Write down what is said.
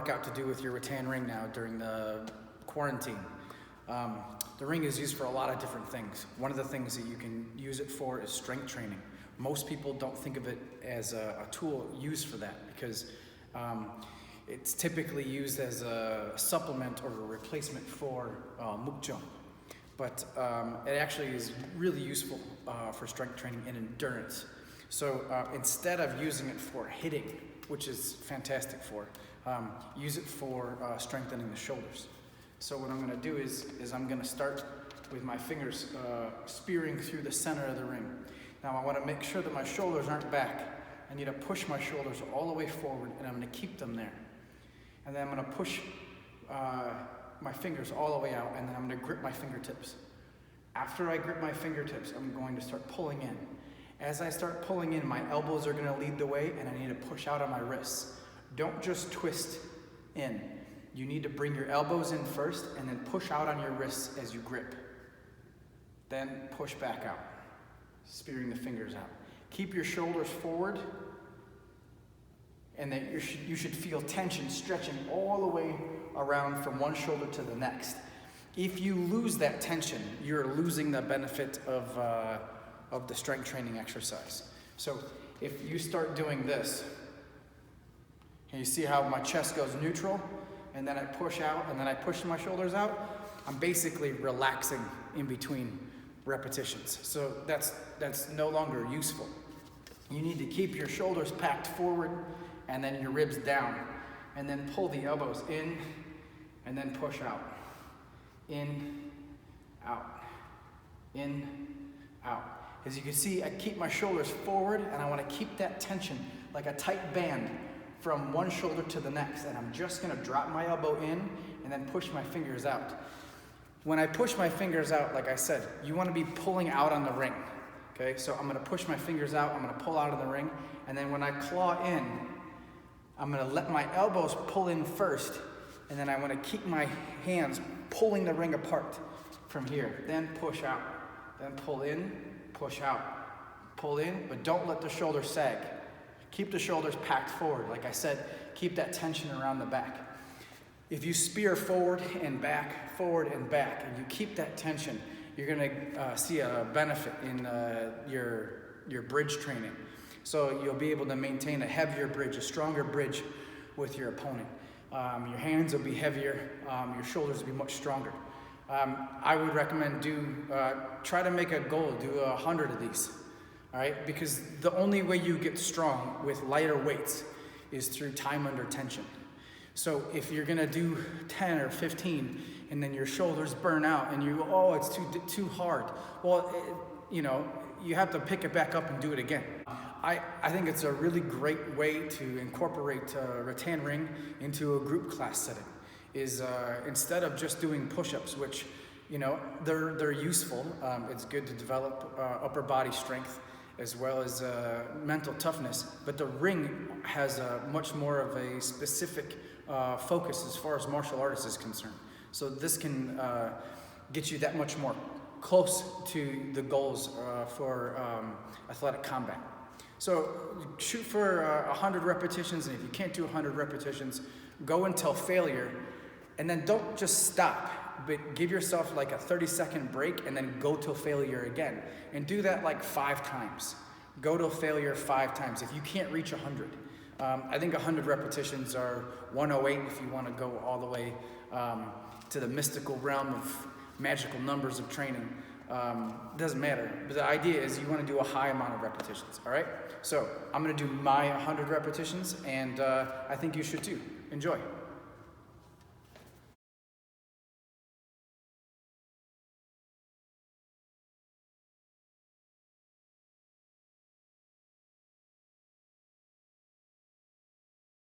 workout to do with your rattan ring now during the quarantine. The ring is used for a lot of different things. One of the things that you can use it for is strength training. Most people don't think of it as a tool used for that because it's typically used as a supplement or a replacement for mukjong. But it actually is really useful for strength training and endurance. So instead of using it for hitting, which is fantastic for, use it for strengthening the shoulders. So what I'm going to do is I'm going to start with my fingers spearing through the center of the ring. Now I want to make sure that my shoulders aren't back. I need to push my shoulders all the way forward, and I'm going to keep them there. And then I'm going to push my fingers all the way out, and then I'm going to grip my fingertips. After I grip my fingertips, I'm going to start pulling in. As I start pulling in, my elbows are going to lead the way, and I need to push out on my wrists. Don't just twist in. You need to bring your elbows in first, and then push out on your wrists as you grip. Then push back out, spearing the fingers out. Keep your shoulders forward, and then you should feel tension stretching all the way around from one shoulder to the next. If you lose that tension, you're losing the benefit of the strength training exercise. So if you start doing this, and you see how my chest goes neutral, and then I push out, and then I push my shoulders out, I'm basically relaxing in between repetitions. So that's no longer useful. You need to keep your shoulders packed forward, and then your ribs down, and then pull the elbows in, and then push out. In, out, in, out. As you can see, I keep my shoulders forward, and I want to keep that tension like a tight band from one shoulder to the next, and I'm just going to drop my elbow in and then push my fingers out. When I push my fingers out, like I said, you want to be pulling out on the ring. Okay, so I'm going to push my fingers out, I'm going to pull out of the ring, and then when I claw in, I'm going to let my elbows pull in first, and then I want to keep my hands pulling the ring apart from here. Then push out, then pull in, push out, pull in, but don't let the shoulders sag. Keep the shoulders packed forward. Like I said, keep that tension around the back. If you spear forward and back, and you keep that tension, you're going to see a benefit in your bridge training. So you'll be able to maintain a heavier bridge, a stronger bridge with your opponent. Your hands will be heavier, your shoulders will be much stronger. I would recommend try to make a goal, do 100 of these. All right, because the only way you get strong with lighter weights is through time under tension. So if you're gonna do 10 or 15 and then your shoulders burn out and it's too hard, well, you have to pick it back up and do it again. I think it's a really great way to incorporate rattan ring into a group class setting. Instead of just doing push-ups, which they're useful. It's good to develop upper body strength as well as mental toughness, but the ring has much more of a specific focus as far as martial arts is concerned. So this can get you that much more close to the goals for athletic combat. So shoot for 100 repetitions, and if you can't do 100 repetitions, go until failure, and then don't just stop, but give yourself like a 30-second break and then go till failure again. And do that like 5 times. Go till failure 5 times if you can't reach 100. I think 100 repetitions are 108 if you want to go all the way to the mystical realm of magical numbers of training. Doesn't matter, but the idea is you want to do a high amount of repetitions, all right? So I'm going to do my 100 repetitions, and I think you should too. Enjoy.